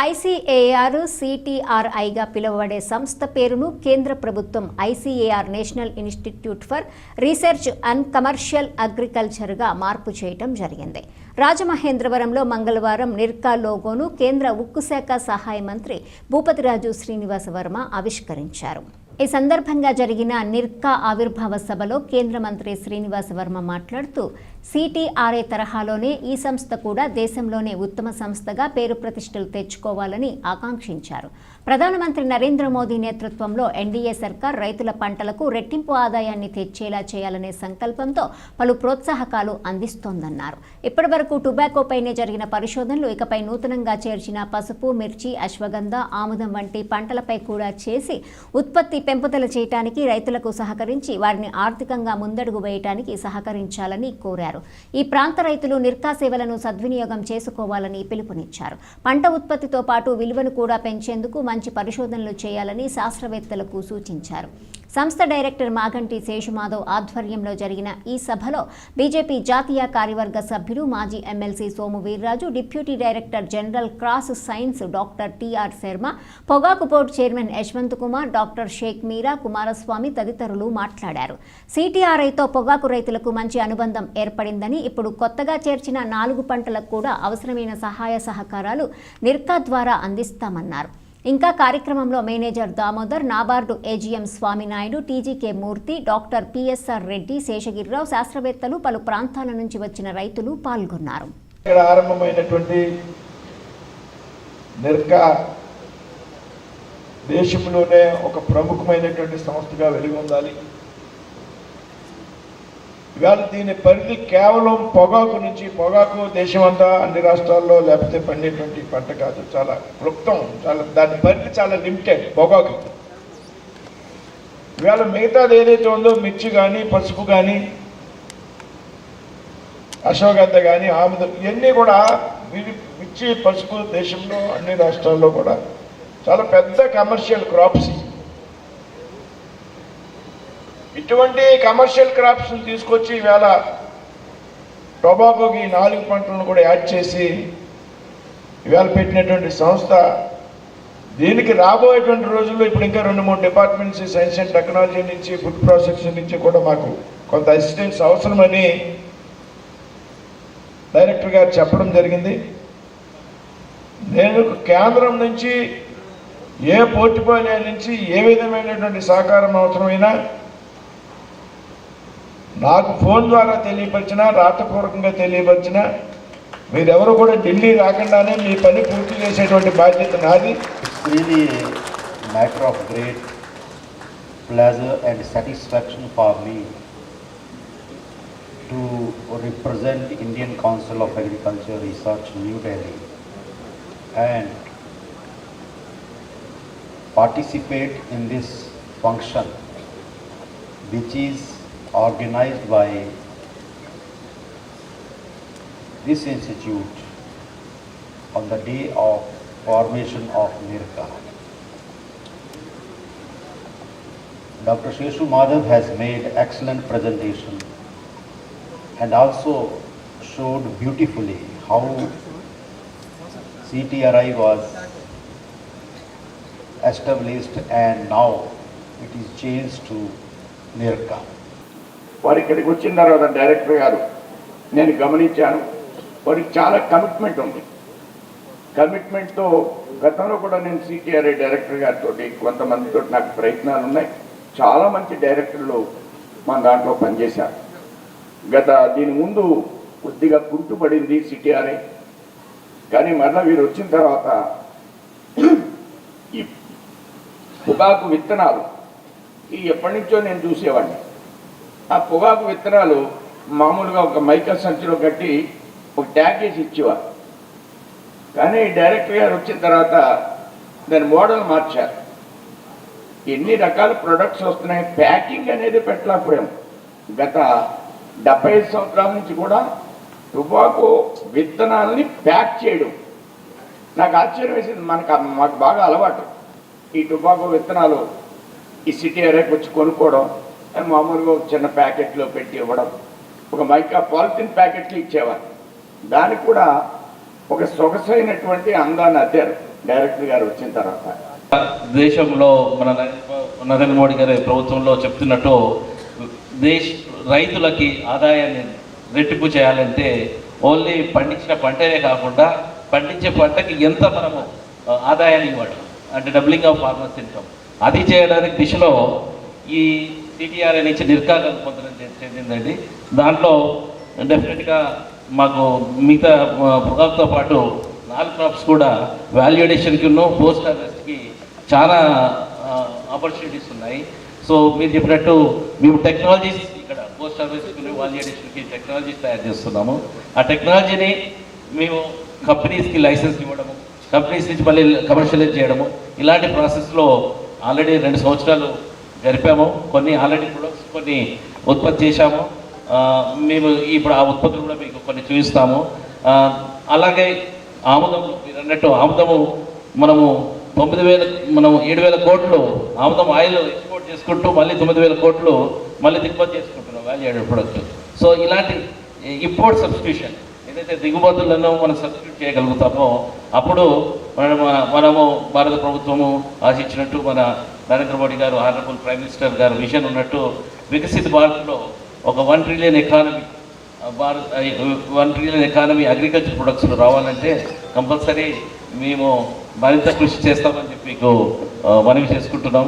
ICAR సిటిఆర్ఐగా పిలువబడే సంస్థ పేరును కేంద్ర ప్రభుత్వం ICAR national institute for research and commercial అగ్రికల్చర్గా మార్పు చేయడం జరిగింది. రాజమహేంద్రవరంలో మంగళవారం నిర్కా లోగోను కేంద్ర ఉక్కు శాఖ సహాయ మంత్రి భూపతిరాజు శ్రీనివాస వర్మ ఆవిష్కరించారు. ఈ సందర్భంగా జరిగిన నిర్కా ఆవిర్భావ సభలో కేంద్ర మంత్రి శ్రీనివాస వర్మ మాట్లాడుతూ సిటిఆర్ఐ తరహాలోనే ఈ సంస్థ కూడా దేశంలోనే ఉత్తమ సంస్థగా పేరు ప్రతిష్టలు తెచ్చుకోవాలని ఆకాంక్షించారు. ప్రధానమంత్రి నరేంద్ర మోదీ నేతృత్వంలో ఎన్డీఏ సర్కార్ రైతుల పంటలకు రెట్టింపు ఆదాయాన్ని తెచ్చేలా చేయాలనే సంకల్పంతో పలు ప్రోత్సాహకాలు అందిస్తోందన్నారు. ఇప్పటి వరకు టొబాకోపైనే జరిగిన పరిశోధనలు ఇకపై నూతనంగా చేర్చిన పసుపు, మిర్చి, అశ్వగంధ, ఆముదం వంటి పంటలపై కూడా చేసి ఉత్పత్తి పెంపుదల చేయడానికి రైతులకు సహకరించి వారిని ఆర్థికంగా ముందడుగు వేయడానికి సహకరించాలని కోరారు. ఈ ప్రాంత రైతులు నిర్కా సేవలను సద్వినియోగం చేసుకోవాలని పిలుపునిచ్చారు. పంట ఉత్పత్తితో పాటు విలువను కూడా పెంచేందుకు మంచి పరిశోధనలు చేయాలని శాస్త్రవేత్తలకు సూచించారు. సంస్థ డైరెక్టర్ మాగంటి శేషుమాధవ్ ఆధ్వర్యంలో జరిగిన ఈ సభలో బీజేపీ జాతీయ కార్యవర్గ సభ్యులు మాజీ MLC Somu Veerraju, deputy director general crop science doctor TR Sharma, పొగాకు board chairman Yashwant Kumar, doctor Sheikh Meera, Kumaraswamy తదితరులు మాట్లాడారు. సిటిఆర్ఐతో పొగాకు రైతులకు మంచి అనుబంధం ఏర్పడిందని, ఇప్పుడు కొత్తగా చేర్చిన 4 పంటలకు కూడా అవసరమైన సహాయ సహకారాలు నిర్కా ద్వారా అందిస్తామన్నారు. ఇంకా కార్యక్రమంలో manager Damodar, NABARD AGM Swaminaidu, TGK Murthy, doctor PSR Reddy, Seshagirirao, శాస్త్రవేత్తలు, పలు ప్రాంతాల నుంచి వచ్చిన రైతులు పాల్గొన్నారు. ఇక్కడ ఆరంభమైనటువంటి నిర్కా దేశంలోనే ఒక ప్రముఖమైనటువంటి సంస్థగా వెలుగొందాలి. ఇవాళ దీని పరిధి కేవలం పొగాకు నుంచి, పొగాకు దేశమంతా అన్ని రాష్ట్రాల్లో లేకపోతే పండేటువంటి పంట కాదు, చాలా క్లుప్తం, దాని పరిధి చాలా లిమిటెడ్ పొగాకు. ఇవాళ మిగతాది ఏదైతే ఉందో మిర్చి కానీ, పసుపు కానీ, అశ్వగంధ కానీ, ఆముదం, ఇవన్నీ కూడా మిర్చి, పసుపు దేశంలో అన్ని రాష్ట్రాల్లో కూడా చాలా పెద్ద కమర్షియల్ క్రాప్స్. ఇటువంటి కమర్షియల్ క్రాప్స్ తీసుకొచ్చి ఈవేళ టొబాకోకి 4 పంటలను కూడా యాడ్ చేసి ఈవేళ పెట్టినటువంటి సంస్థ. దీనికి రాబోయేటువంటి రోజుల్లో ఇప్పుడు ఇంకా 2-3 డిపార్ట్మెంట్స్, సైన్స్ అండ్ టెక్నాలజీ నుంచి, ఫుడ్ ప్రాసెసింగ్ నుంచి కూడా మాకు కొంత అసిస్టెన్స్ అవసరమని డైరెక్టర్ గారు చెప్పడం జరిగింది. నేను కేంద్రం నుంచి ఏ పోర్ట్ఫోలియో నుంచి ఏ విధమైనటువంటి సహకారం అవసరమైనా నాకు ఫోన్ ద్వారా తెలియపరిచినా, రాతపూర్వకంగా తెలియపరిచినా, మీరెవరు కూడా ఢిల్లీ రాకుండానే మీ పని పూర్తి చేసేటువంటి బాధ్యత నాది. Really matter of great pleasure and satisfaction for me to represent Indian Council of Agriculture Research, New Delhi, and participate in this function, which is organized by this institute on the day of formation of NIRCA. Dr. Sheshu Madhav has made excellent presentation and also showed beautifully how CTRI was established and now it is changed to NIRCA. వారు ఇక్కడికి వచ్చిన తర్వాత director గారు నేను గమనించాను, వారికి చాలా commitment ఉంది. కమిట్మెంట్తో గతంలో కూడా నేను సిటిఆర్ఐ డైరెక్టర్ గారితో కొంతమందితో నాకు ప్రయత్నాలు ఉన్నాయి. చాలా మంచి డైరెక్టర్లు మన దాంట్లో పనిచేశారు. దీని ముందు కొద్దిగా కుంటుపడింది సిటిఆర్ఐ, కానీ మరలా వీరు వచ్చిన తర్వాత ఈ పొగాకు విత్తనాలు ఎప్పటి నుంచో నేను చూసేవాడిని. ఆ పొగాకు విత్తనాలు మామూలుగా ఒక మైకా సంచిలో కట్టి ఒక ట్యాగ్ వేసి ఇచ్చేవారు. కానీ డైరెక్టర్ గారు వచ్చిన తర్వాత దాని మోడల్ మార్చారు. ఎన్ని రకాల ప్రొడక్ట్స్ వస్తున్నాయి, ప్యాకింగ్ అనేది పెట్టలేకపోయాం. గత 75 సంవత్సరాల నుంచి కూడా టొబాకో విత్తనాలని ప్యాక్ చేయడం నాకు ఆశ్చర్యం వేసింది. మాకు బాగా అలవాటు ఈ టొబాకో విత్తనాలు ఈ సిటిఆర్ఐకి వచ్చి కొనుక్కోవడం, మామూలుగా ఒక చిన్న ప్యాకెట్లో పెట్టి ఇవ్వడం, ఒక మైకా పాలిథిన్ ప్యాకెట్లు ఇచ్చేవారు. దానికి కూడా ఒక సొగసైనటువంటి అందాన్ని అద్దారు. డైరెక్టర్ గారు వచ్చిన తర్వాత. దేశంలో మన నరేంద్ర మోడీ గారి ప్రభుత్వంలో చెప్తున్నట్టు రైతులకి ఆదాయాన్ని రెట్టింపు చేయాలంటే ఓన్లీ పండించిన పంటనే కాకుండా పండించే పంటకి ఎంత మనము ఆదాయాన్ని ఇవ్వడం, అంటే డబ్లింగ్ ఆఫ్ ఫార్మర్స్ ఇన్కమ్, అది చేయడానికి దిశలో ఈ సిటిఆర్ఐ నుంచి నిర్కాగం పొందడం చెందిందండి. దాంట్లో డెఫినెట్గా మాకు మిగతా పొగాకుతో పాటు 4 క్రాప్స్ కూడా వాల్యూ అడిషన్కిను పోస్ట్ హార్వెస్ట్కి చాలా ఆపర్చునిటీస్ ఉన్నాయి. సో మీరు చెప్పినట్టు మేము టెక్నాలజీస్ ఇక్కడ పోస్ట్ హార్వెస్ట్కి వాల్యూ అడిషన్కి టెక్నాలజీస్ తయారు చేస్తున్నాము. ఆ టెక్నాలజీని మేము కంపెనీస్కి లైసెన్స్ ఇవ్వడము, కంపెనీస్ నుంచి మళ్ళీ కమర్షియలైజ్ చేయడము, ఇలాంటి ప్రాసెస్లో ఆల్రెడీ 2 సంవత్సరాలు జరిపాము. కొన్ని ఆల్రెడీ ప్రొడక్ట్స్ కొన్ని ఉత్పత్తి చేశాము. మేము ఇప్పుడు ఆ ఉత్పత్తులు కూడా మీకు కొన్ని చూపిస్తాము. అలాగే ఆముదము, మీరు అన్నట్టు ఆముదము మనము 7,000 కోట్లు ఆముదం ఆయిల్ ఎక్స్పోర్ట్ చేసుకుంటూ మళ్ళీ 9,000 కోట్లు మళ్ళీ దిగుమతి చేసుకుంటున్నాం వాల్యూ యాడెడ్ ప్రొడక్ట్. సో ఇలాంటి ఇంపోర్ట్ సబ్స్టిట్యూషన్ ఏదైతే దిగుమతులను మనం సబ్స్టిట్యూట్ చేయగలుగుతామో అప్పుడు మనము భారత ప్రభుత్వము ఆశించినట్టు మన నరేంద్ర మోడీ గారు హానరబుల్ ప్రైమ్ మినిస్టర్ గారు విజన్ ఉన్నట్టు వికసిత్ భారత్లో ఒక 1 trillion economy, 1 trillion economy agriculture ప్రొడక్ట్స్లో రావాలంటే కంపల్సరీ మేము మరింత కృషి చేస్తామని చెప్పి మీకు మనవి చేసుకుంటున్నాము.